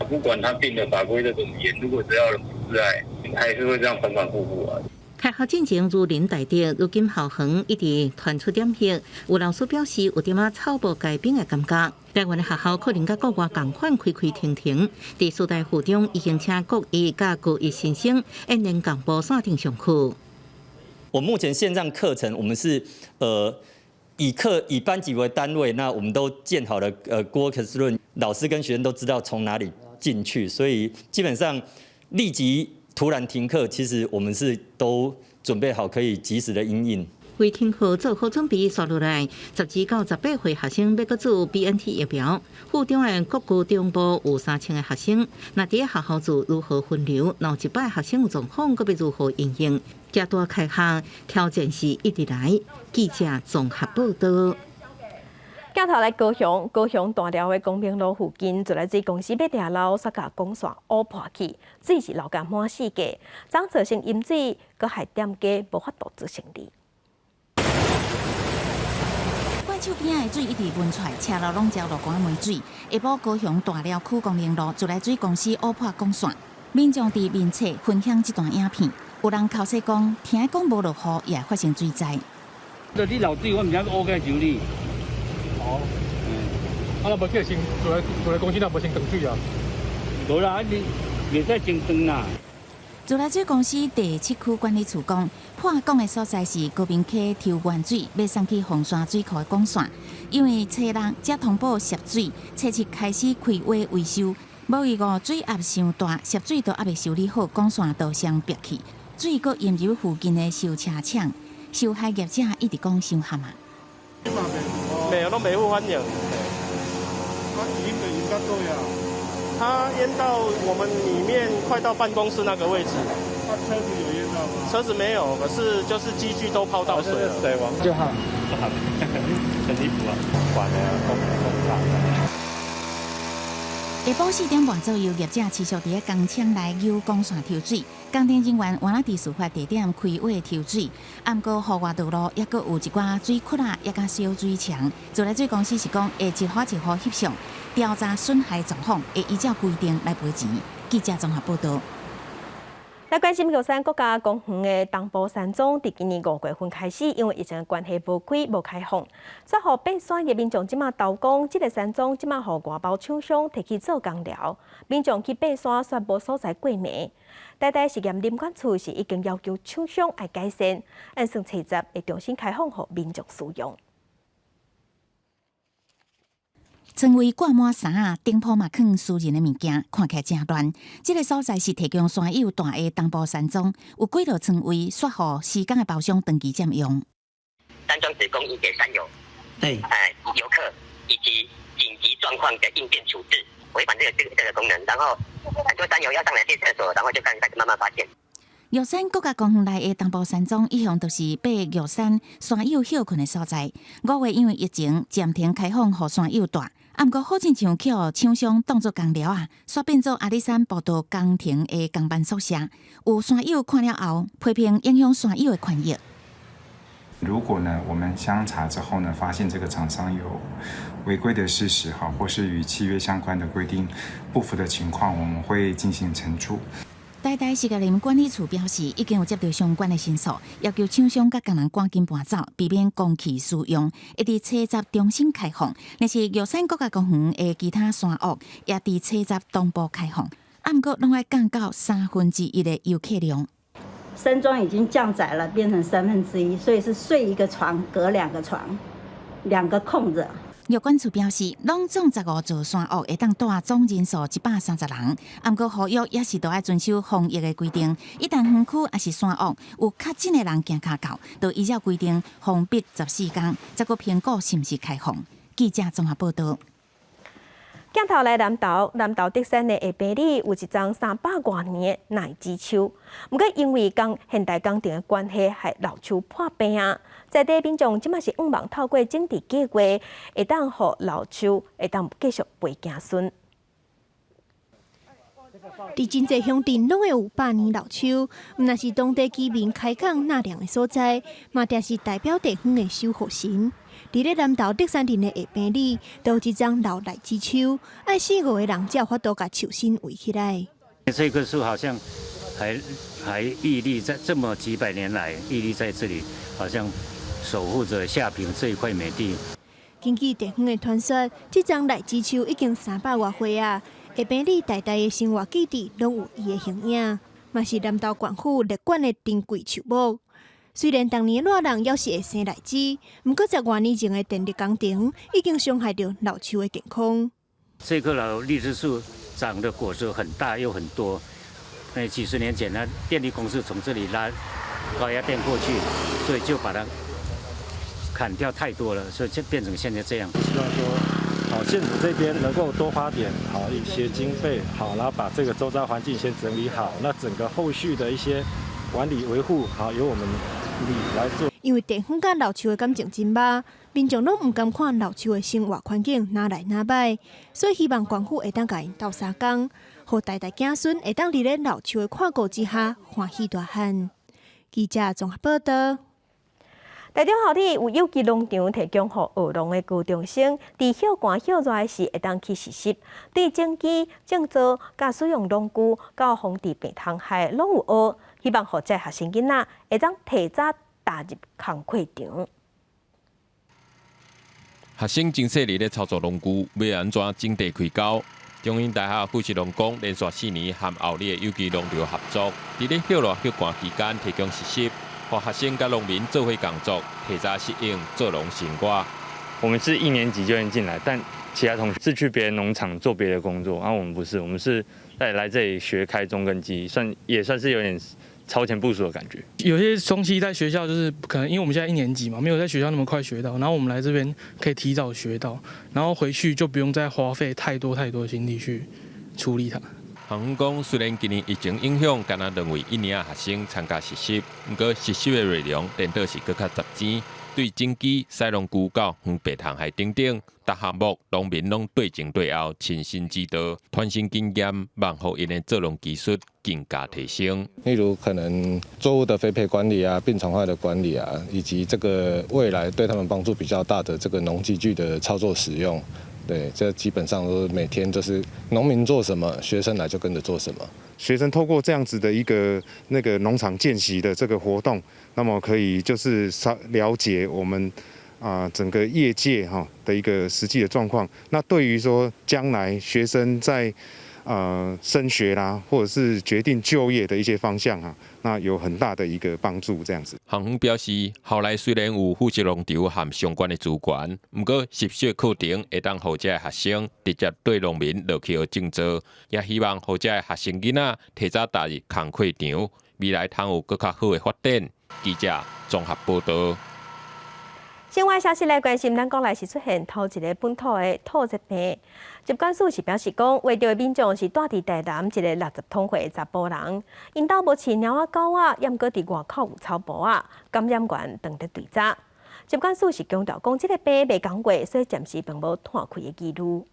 不管他定的法规的怎么严，如果只要人不自爱，还是会这样反反复复啊。开学进程如临大敌，如今校园一直传出点血，有老师表示有点草木皆兵的感觉。台湾的学校可能甲国外同款开停停。第四代附中已经请国一甲高一新生演练广播线顶上课。我目前线上课程，我们是以班级为单位，那我们都建好了Google Classroom，老师跟学生都知道从哪里进去，所以基本上立即突然停课，其实我们是都准备好可以及时的因应。为停课做好准备，刷落来12到18岁学生要搁做 BNT 疫苗。附中的各区中部有3000个学生，那伫学校做如何分流？若一摆学生有状况，搁要如何应用？这大开学挑战是一直来。记者综合报道。镜头来高雄大寮的公平路附近，自来水公司要拆楼，煞甲公线乌破去，水是流甲满世界，总造成饮水，搁害店家无法度做生意。怪手边的水一直喷出来，车路拢遭落干霉水。下晡高雄大寮区公平路自来水公司乌破公线，民众伫面册分享这段影片，有人口说讲，听讲无落雨也发生水灾。你漏水，我唔知乌个修理。哦，那无叫先做来公司，那无先断水啊？无啦，你未使先断啦。自来水公司第7区管理处讲，破讲的所在是高明溪抽原水要送去凤山水库的管线，因为车人才通报涉水，车7开始开挖维修，无伊个水压伤大，涉水都还未修理好，管线都先憋去，水阁淹入附近的修车厂，受害业者一直讲伤惨啊。没有，都没有反应。它淹到我们里面，快到办公室那个位置。那车子有淹到吗？车子没有，可是就是机具都泡到水了。水王就好，很离谱啊！管的工厂。下晡4点半左右，业者持续伫工厂内游管线抽水，工程人员原来伫事发地点开挖抽水，暗过户外道路也阁有一寡水窟啊，也甲小水墙。自来水公司是讲会一户一户翕相，调查损害状况，会依照规定来赔钱。记者综合报道。来关心玉山国家公园的东部山庄，伫今年5月份开始，因为疫情的关系无开放，煞互爬山的民众即马投讲，这个山庄即马互外包厂商摕去做工疗，民众去爬山煞无所在过暝。台实验林管处是已经要求厂商爱改善，按算7月会重新开放予民众使用。床位挂满衫啊，顶铺嘛放私人的物件，看起来真乱。这个所在是提供山友大的东部山庄，有几落床位刷予施工的包厢长期占用。山庄只供应给山友、游客以及紧急状况的应变处置，违反这个功能。然后很多山友要上来借厕所，然后就开始慢慢发现。玉山国家公园内的东部山庄一向都是爬玉山山友休困的所在。5月因为疫情暂停开放，予山友住。啊，毋过好亲像去互厂商当作工寮啊，煞变做阿里山步道工程的工班宿舍。有山友看了后，批评影响山友的权益。如果呢，我们相查之后呢，发现这个厂商有违规的事实哈，或是与契约相关的规定不符的情况，我们会进行惩处。台实验林管理处表示，已经有接到相关的申诉，要求厂商甲工人赶紧搬走，避免公器私用。会伫7月重新开放，但是玉山国家公园的其他山屋也伫7月东部开放，不过拢要降到1/3的游客量。山庄已经降载了，变成1/3，所以是睡一个床，隔2个床，2个空着。玉管处表示，拢总15座山屋会当住总人数130人，不过呼吁也是都要遵守防疫的规定。一旦园区也是山屋有较真的人行骹到，就依照规定封闭14天，再个评估是毋是开放。记者综合报道。镜头来南投德山的下坪里有一张300多年的奶枝树，不过因为现代工程的关系，害老树破病啊。在地民众即马是希望透过整治计划，会当互老树会当继续陪子孙。伫真侪乡镇拢会有100年老树，毋但是当地居民开讲纳凉的所在，嘛定是代表地方的守护神。伫咧南投德山镇的下坪里，都有一张老奶枝树，爱4、5个人才有法度甲树身围起来。这棵树好像还屹立在这么几百年来，屹立在这里，好像守护着下坪这一块美地。根据地方的传说，这张奶枝树已经300多岁啊。下坪里代代的生活基地拢有伊的形影，嘛是南投县府列管的珍贵树木。虽然当年热人要是会生奶枝，不过10多年前的电力工程已经伤害到老树的健康。这棵老荔枝树长的果实很大又很多，几十年前呢，电力公司从这里拉高压电过去，所以就把它砍掉太多了，所以就变成现在这样。希望说，县府这边能够多花点一些经费，然后把这个周遭环境先整理好，那整个后续的一些管理维护，由我们来做。因为地方甲老树的感情真深，民众拢唔甘看老树的生活环境哪来哪歹，所以希望县府会当甲因斗相共，互代代子孙会当伫咧老树的看顾之下欢喜大汉。记者综合报道。台中校体有有机农场提供予学农的高中生，伫休寒休热时会当去实习，对种基、种植、甲使用农具、到防治病虫害拢有学。希望予这学生囡仔会当提早踏入工课场。学生真细腻咧操作农具，要安怎种地开沟？中英大学附设农工连续4年和后里的有机农场合作，伫咧休热休寒期间提供实习。和学生甲农民做伙工作，提早适应做农生活。我们是1年级就能进来，但其他同学是去别的农场做别的工作，然后我们不是，我们是来这里学开中耕机，也算是有点超前部署的感觉。有些东西在学校就是可能因为我们现在1年级嘛，没有在学校那么快学到，然后我们来这边可以提早学到，然后回去就不用再花费太多心力去处理它。校方讲，虽然今年疫情影响，敢若认为1年学生参加实习，不过实习的内容颠倒是更较值钱。对种基、使农具到防病虫害等等，各项目农民拢对前对后亲身指导，传承经验，望互因的做农技术更加提升。例如可能作物的肥培管理啊、病虫害的管理啊，以及这个未来对他们帮助比较大的这个农机具的操作使用。对，这基本上都是每天就是农民做什么，学生来就跟着做什么。学生透过这样子的一个农场见习的这个活动，那么可以就是了解我们整个业界的一个实际的状况。那对于说将来学生在升学啦，或者是决定就业的一些方向那有很大的一个帮助。这样子，校方表示，校内虽然有附设农场和相关的资源，不过实习课程会当予这学生直接对农民落去学种植，也希望予这学生囡仔提早踏入工课场，未来通有更较好的发展。记者综合报道。境外消息来关心，咱国内是出现头一个本土的兔热病。疾管署是表示讲，怀着的民众是住伫台南一个60多岁的查甫人，因兜无饲猫仔狗仔，也毋过伫外口有草埔仔，感染源当得对查。疾管署是强调讲，这个病未讲过，所以暂时并无断开的记录。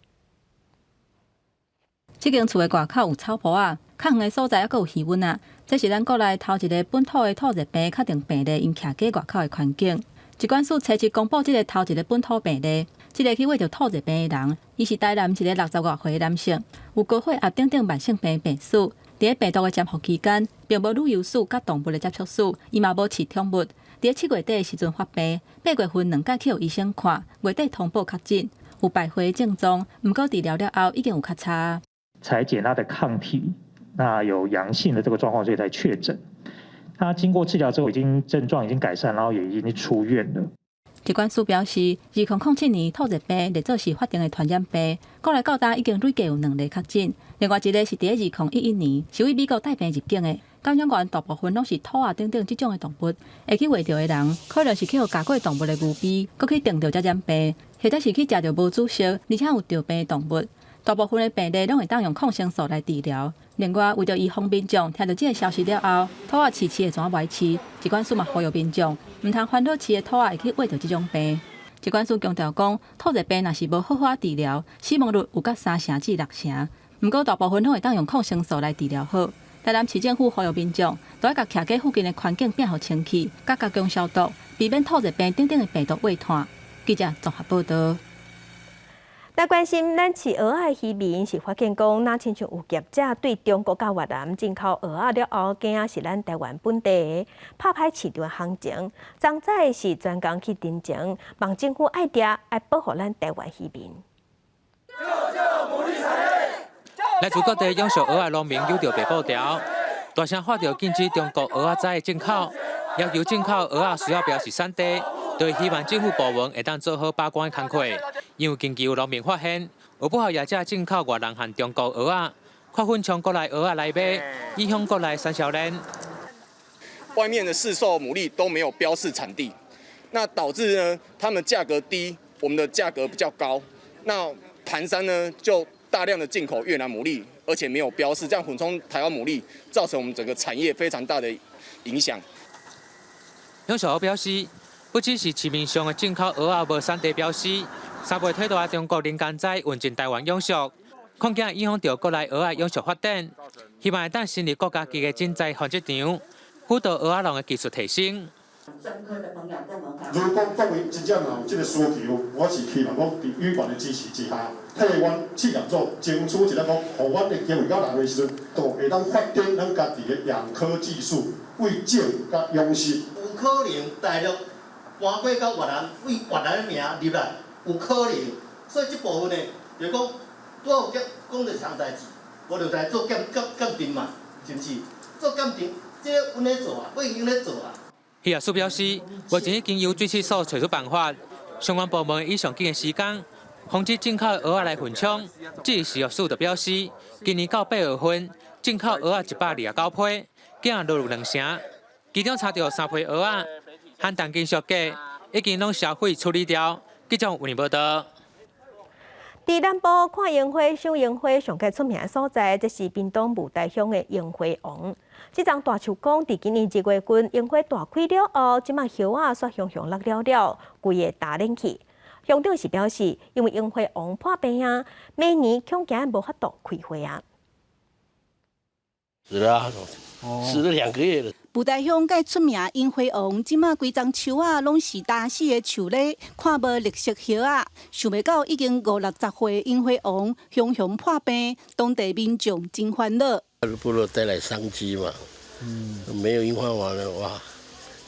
这间厝的外口有草埔仔，较远的所在还阁有鱼蚊啊。这是咱国内头一个本土的兔热病确定病例因徛家外口的环境。疾管署初一公布这个头一个本土病例，这个去患着兔热病的人，伊是台南一个60多岁的男性，有高血压等等慢性病病史。伫病毒的潜伏期间，并无旅游史甲动物的接触史，伊嘛无饲宠物。伫7月底的时阵发病，8月份2届去予医生看，月底通报确诊，有败血的症状，毋过治疗了后已经有较差。采检他的抗体，那有阳性的这个状况，所以才确诊。他经过治疗之后，症状已经改善，然后也已经出院了。疾管署表示，2007年兔热病列作是法定的传染病，国内到达已经累计有2例确诊，另外一个是伫2011年是为美国带病入境的。感染源大部分拢是兔仔等等这种的动物，会去喂着的人，可能是去咬过动物的牛逼，搁去叮着才染病，或者是去食着无煮熟而且有着病的动物。大部分的病例拢会当用抗生素来治疗。另外，为着预防民众听到这个消息了后，肚仔饲会怎歪饲，疾管署嘛呼吁民众唔通烦恼饲的肚仔会去患到这种病。疾管署强调讲，兔热病若是无好好治疗，死亡率有到3成至6成。不过，大部分拢会当用抗生素来治疗好。台南市政府呼吁民众，都要甲徛街附近的环境变好清气，甲加强消毒，避免兔热病等等的病毒外传。记者综合报道。那关心咱饲蚵仔的渔民是发现讲，那亲像有业者对中国甲越南进口蚵仔了后，竟然是咱台湾本地的，拍歹市场行情。张仔是专工去侦情，望政府爱抓，爱保护咱台湾渔民。来自各地养殖蚵仔农民有着白布条，大声喊着禁止中国蚵仔仔的进口，要求进口蚵仔需要标示产地，就希望政府部门会当做好把关的工作。因为近期有农民发现，有不少业者进口越南和中国蚵仔，跨分从国内蚵仔来卖，以向国内产销链。外面的市售牡蛎都没有标示产地，那导致呢，他们价格低，我们的价格比较高。那盘山呢就大量的进口越南牡蛎，而且没有标示，这样混充台湾牡蛎，造成我们整个产业非常大的影响。养殖表示，不只是市面上的进口蚵仔无产地标示，3倍推大中国人工仔运进台湾养殖，恐惊影响到国内蚵仔养殖发展。希望会当成立国家级的种栽繁殖场，辅导蚵仔农的技术提升。如果作为真正有这个需求，我是希望讲伫有关的支持之下，替阮企业主争取一个讲，互阮的经费到人的时阵，都会当发展咱家己的养科技术，为种甲养殖。有可能大陆搬过到越南，为越南的名入来，有可能。所以这部分呢，就讲拄好讲着一项代志，我就来做鉴定嘛，是不是？做鉴定，这阮咧做啊，我已经咧做啊。渔业署表示，目前已经由水试所找出办法，相关部门以上紧的时间，防止进口蚵仔来混充。至于渔业署就表示，今年到8月份，进口蚵仔129批，竟然落入2成，其中查到3批蚵仔和重金属价已经拢销毁处理掉。记者为您报道。伫南部看樱花、赏樱花上界出名的所在，这是屏东雾台乡的樱花王。这丛大树公伫今年1月份樱花大开了后，即卖叶仔煞熊熊落了，规个打冷去。乡长是表示，因为樱花王破病啊，每年恐惊无法度开花啊。是啦，死了2个月了。雾台乡介出名樱花王，即马规丛树仔拢是打死的树咧，看无绿色叶仔，想袂到已经50-60岁樱花王熊熊破病，当地民众真烦恼。部落带来商机嘛，没有樱花王了哇，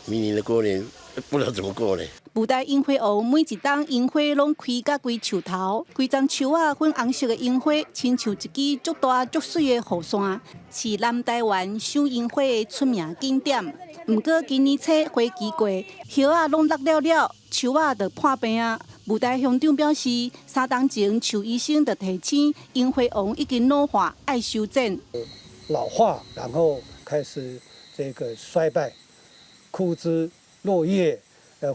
明年的过年不知道怎么过呢。雾台樱花王每一档樱花拢开甲规树头，规丛树仔粉红色的樱花，亲像一支足大足水的雨伞，是南台湾赏樱花的出名景点。不过今年初花期过，叶仔拢落了，树仔就破病啊。雾台乡长表示，3冬前树医生就提醒，樱花王已经老化，爱修剪。老化，然后开始这个衰败，枯枝落叶。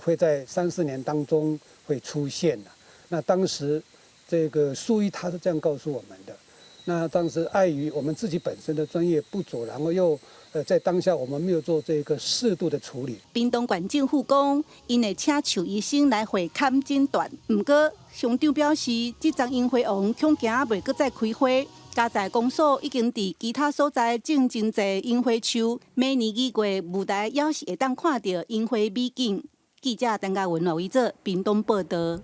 会在3-4年当中会出现的。那当时这个兽医他是这样告诉我们的。那当时碍于我们自己本身的专业不足，然后又在当下我们没有做这个适度的处理。屏东县政府讲，因会请树医生来会勘诊断。不过乡长表示，这丛樱花王恐惊袂阁再开花。嘉在公所已经伫其他所在种真侪樱花树，每年2月雾台也是会当看到樱花美景。记者陈嘉文、罗伟哲，屏东报道。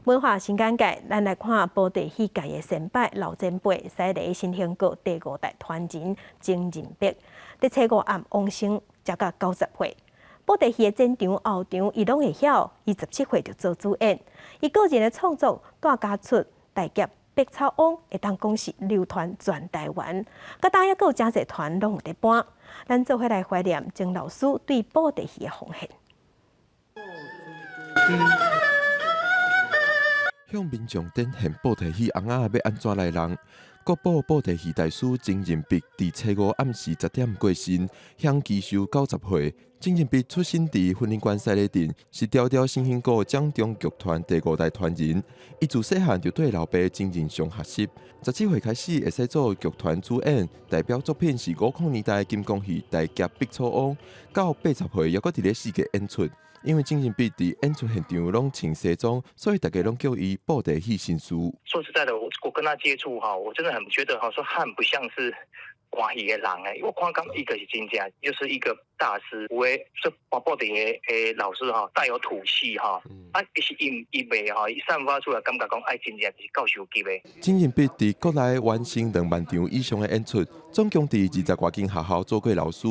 文化新简介，咱来看布袋戏界的先辈老前辈，西丽新兴国第5代传人曾仁伯，伫初5暗往生，才到90岁。布袋戏的前场后场，伊拢会晓。伊17岁就做主演，伊个人的创作带家出大劫。百草王会当讲是流传全台湾，甲大约有真侪团拢有伫搬。咱做伙来怀念曾老师对布袋戏的奉献。向民众展现布袋戏翁仔要安怎来人，国宝布袋戏大师曾仁弼伫初5暗时10点过身，享其寿90岁。曾仁弼出身伫婚姻关西的镇，是条条新兴国掌中剧团第5代传人。伊自细汉就对老爸曾仁祥学习，17岁开始会使做剧团主演，代表作品是50年代金光戏《大侠碧草王》，到80岁也搁伫咧世界演出。因为曾仁弼伫演出现场拢穿西装，所以大家拢叫伊布袋戏新师。说实在的，我跟他接触哈，我真的很觉得哈，说他很不像是歌戏的人哎，我看刚一个是真正就是一个大师，有诶说布袋的老师哈，带有土气哈，是伊袂哈，伊散发出来感觉讲爱真正是教授级的。曾仁弼伫国内完成2万场以上的演出，总共伫20多间学校做过老师，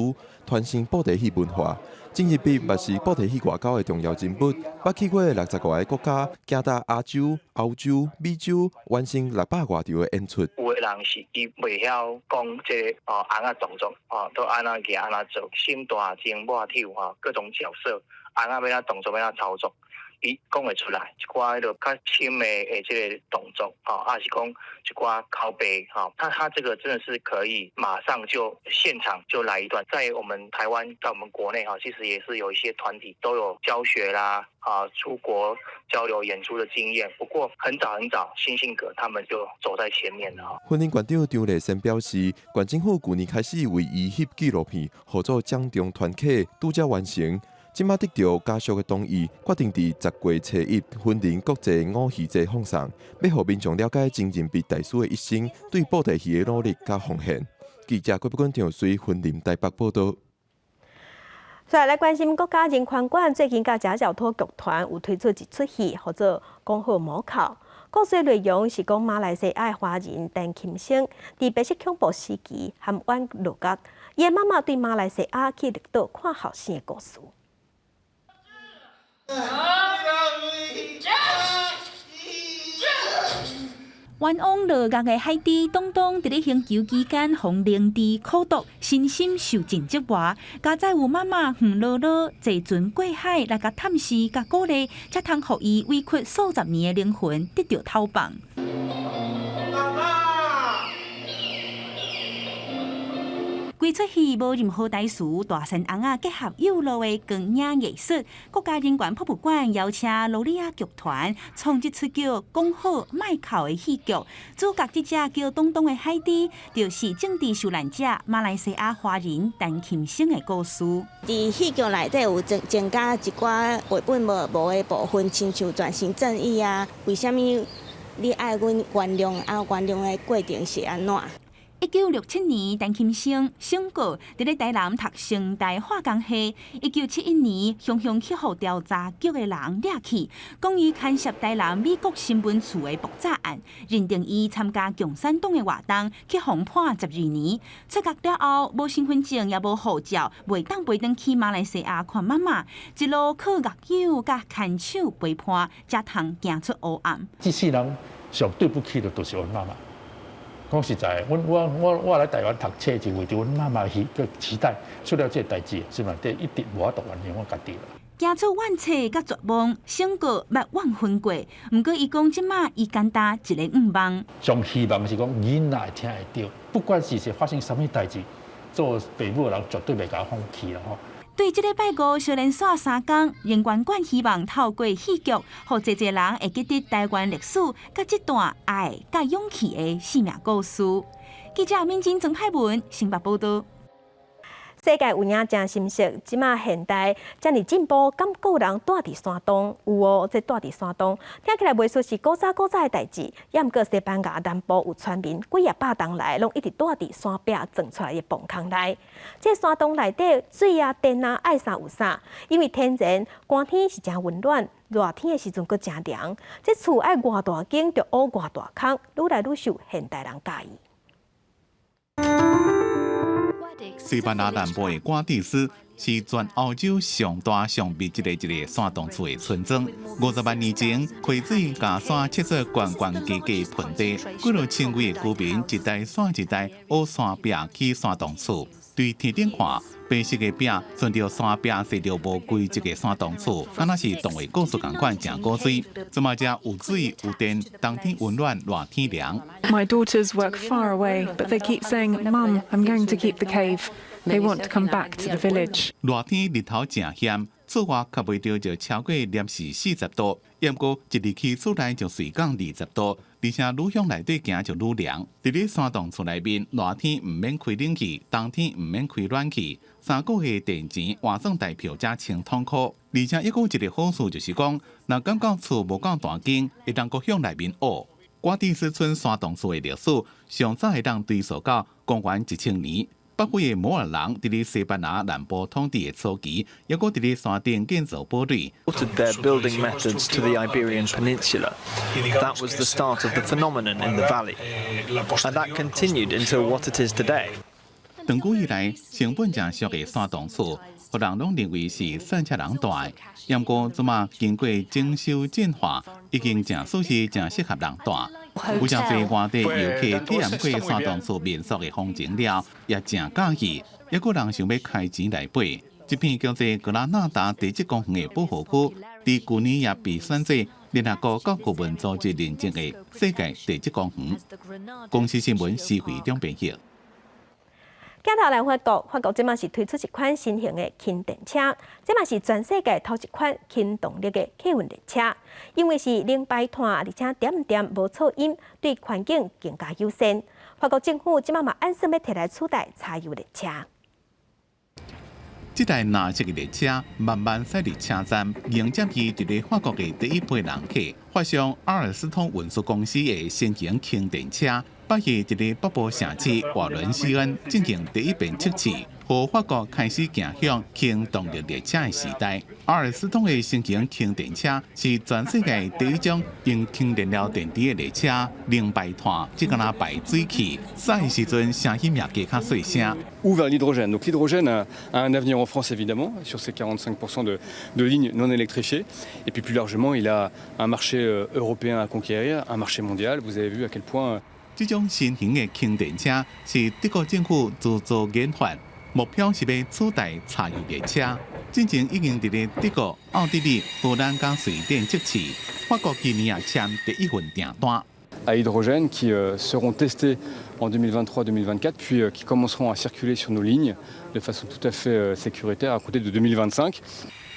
传承布袋戏文化。曾仁弼嘛是布袋戏外交的重要人物，捌去过60多个国家，行到亚洲、欧洲、美洲，完成600多场的演出。有的人是伊袂晓讲这个红仔动作都安怎行安怎做，心大睛抹跳各种角色，红仔要怎动作要怎操作。伊讲会出来，一寡迄个较深的这个动作还是讲一寡拷贝他这个真的是可以马上就现场就来一段。在我们台湾，在我们国内其实也是有一些团体都有教学啦出国交流演出的经验。不过很早，新兴阁他们就走在前面了。婚姻馆长张丽仙表示，县政府去年开始为伊翕纪录片，合作奖中团契拄才完成。今麦得到家属的同意，决定伫10月初1婚礼国际舞戏节放送，要让民众了解曾仁弼大师的一生对布袋戏的努力甲奉献。记者郭不君随婚礼台北报道。再来关心国家人权馆最近甲假小托剧团有推出一出戏，叫做《讲好母口》。故事内容是讲马来西亚华人陈kim生伫白色恐怖时期和阮落脚，伊的妈妈对马来西亚去绿岛看后生的故事。冤枉落押的海底东东，伫咧刑求期间，逢凌迟苦毒，身心受尽折磨。家在有妈妈黄姥姥坐船过海来甲探视、甲鼓励，才通互伊委屈数十年的灵魂得到透放。规出戏无任何台词，大神翁仔结合幼乐的光影艺术，国家人权博物馆邀请罗里亚剧团创一出叫《讲好卖口》的戏剧。主角这只叫东东的海底，就是政治受难者马来西亚华人陈kim生的故事。伫戏剧内底有增加一寡原本无的部分，亲像转型正义啊，为什么你爱阮原谅原谅的过程是安怎？1967年，陈kim生升过伫咧台南读成大化工系。1971年，雄雄去互调查局的人掠去，讲伊牵涉台南美国新闻处的爆炸案，认定伊参加共产党的活动，去互判12年。出狱了后，无身份证也无护照，袂当飞转去马来西亚看妈妈，一路靠狱友甲牵手陪伴，才通行出黑暗。这世人上对不起的都是阮妈妈。讲实在，我来台湾读册是为着阮妈妈个期待，出了这代志，是嘛？一定无法度原谅我家己啦。行出怨气甲绝望，胜过捌怨恨过。毋过伊讲，即马伊简单一个愿望。上希望是讲囡仔会听会到，不管是发生什么代志，做父母的人绝对袂甲放弃啦吼。对这礼拜5小连续3天，人权馆希望透过戏剧，互侪侪人会记得台湾历史，甲这段爱甲勇气的生命故事。记者民警曾派文新北报道。世界有影真心实，即马现代遮尔进步，敢有人住伫山东？有哦，这住伫山东，听起来袂说是古早的代志。也毋过西班牙南部有村民几啊百年来，拢一直住伫山壁钻出来的棚坑内。这山洞内底水啊、电啊，爱啥有啥。因为天然寒天是真温暖，热天的时阵佫真凉。这厝爱偌大间，就挖偌大坑，愈来愈受现代人介意。西班牙南部的瓜蒂斯是全欧洲上大上密集的一个山洞厝的村庄。50万年前，开水甲山切做悬悬低低的盆地，几落千位的居民一代山一代挖山壁起山洞厝。对天顶看，白色的饼顺着山壁踅着无规则的山洞厝，敢若是动画故事共款，真古锥。即马遮有水有电，冬天温暖，热天凉。My daughters work far away, but they keep saying, "Mum, I'm going to keep the cave." They want to come back to the village. 热天日头真险，厝外较袂着就超过摄氏40度，不过一入去厝内就随降20度，而且愈向内底行就愈凉。伫咧山洞厝内面，热天唔免开冷气，冬天唔免开暖气，3个月电钱换算代票才清痛苦。而且一个一个好处就是讲，若感觉厝无够大间，会当阁向内面学。瓜地斯村山洞厝的历史，上早会当追溯到公元1000年。北非的摩尔人伫咧西班牙南部统治的初期，抑阁伫咧山顶建造堡垒。Their building methods to the Iberian Peninsula. That was the start of the phenomenon in the valley, and that continued until what it is today. 长久以来，成本正俗的山洞厝，互人拢认为是散车人住的。不过，即马经过整修简化，已经正属是正适合人住。有真侪外地游客体验过山洞厝民宿的风情了，也真喜喜，也有人想要开钱来买。这片叫做格拉纳达地质公园的保护区，伫去年也被选做联合国教育文组织认证的世界地质公园。公司新闻时会两边报。镜头来法国即马是推出一款新型的轻电车，即马是全世界头一款轻动力的客运列车，因为是零排碳，而且点点无噪音，对环境更加友善。法国政府即马嘛按算要摕来取代柴油列车。这台蓝色的列车慢慢驶入车站，迎接伊伫咧法国的第一批人客，发上阿尔斯通运输公司的新型轻电车。8月伫咧北部城市瓦伦西恩进行第一遍测试，和法国开始行向轻动力列车的时代。阿尔斯通的新型轻电车是全世界第一种用氢燃料电池的列车，零排碳，只敢若排水气，驶的时阵声音也加较细声。Ou vers l'hydrogène. Donc l'hydrogène a un avenir en France évidemment, sur ces 45% de lignes non électrifiées. Et puis plus largement, il a un marché européen à conquérir, un marché mondial. Vous avez vu à quel point. 这种新型的轻电车是德国政府自作研发，目标是要取代柴油列车。进前已经伫咧德国、奥地利、荷兰甲瑞典测试，法国今年也签第一份订单。À hydrogène qui seront testés en 2023-2024, puis qui commenceront à circuler sur nos lignes de façon tout à fait sécuritaire à compter de 2025.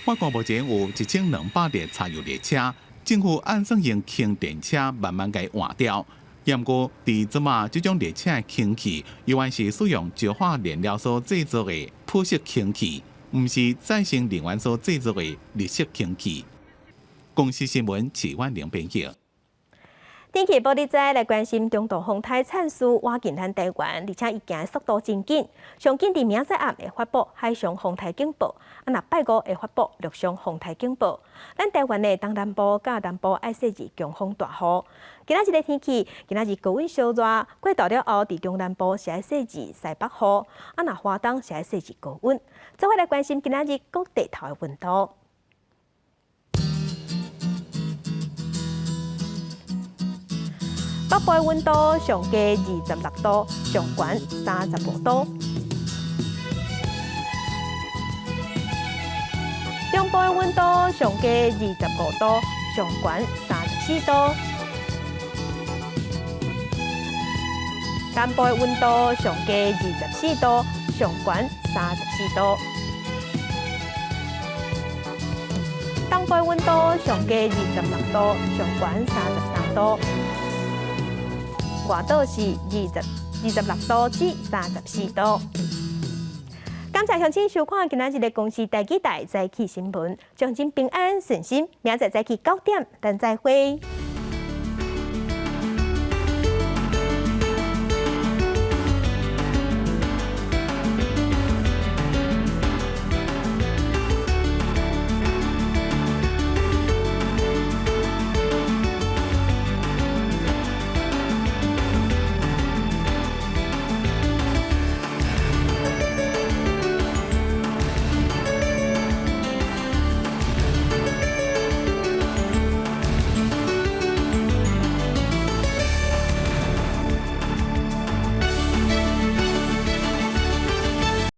法国目前有1200列柴油列车，政府按算用轻电车慢慢给换掉。不过，伫即马这种列车的氢气，由于是使用石化燃料所制作的普色氢气，毋是再生能源所制作的绿色氢气。公司新闻市湾两边报。天气报你知来关心中度风台产数挖进咱台湾，而且伊行的速度真紧，上紧伫明仔暗会发布海上风台警报，若拜五会发布陆上风台警报。咱台湾的东南部甲南部爱说是强风大雨。今仔日的天气，今仔日高温小热，过昼了后，伫中南部是爱说是西北雨，若华东是爱说是高温。做伙来关心今仔日各地头的温度。北部的温度上加26度，上悬35度；中部的温度上加25度，上悬34度；南部的温度上加24度，上悬34度；东部的温度上加26度，上悬33度。外岛是26度至34度。感谢乡亲收看今仔日的公视台记台早起新闻，将真平安顺心，明仔早起9点，咱再会。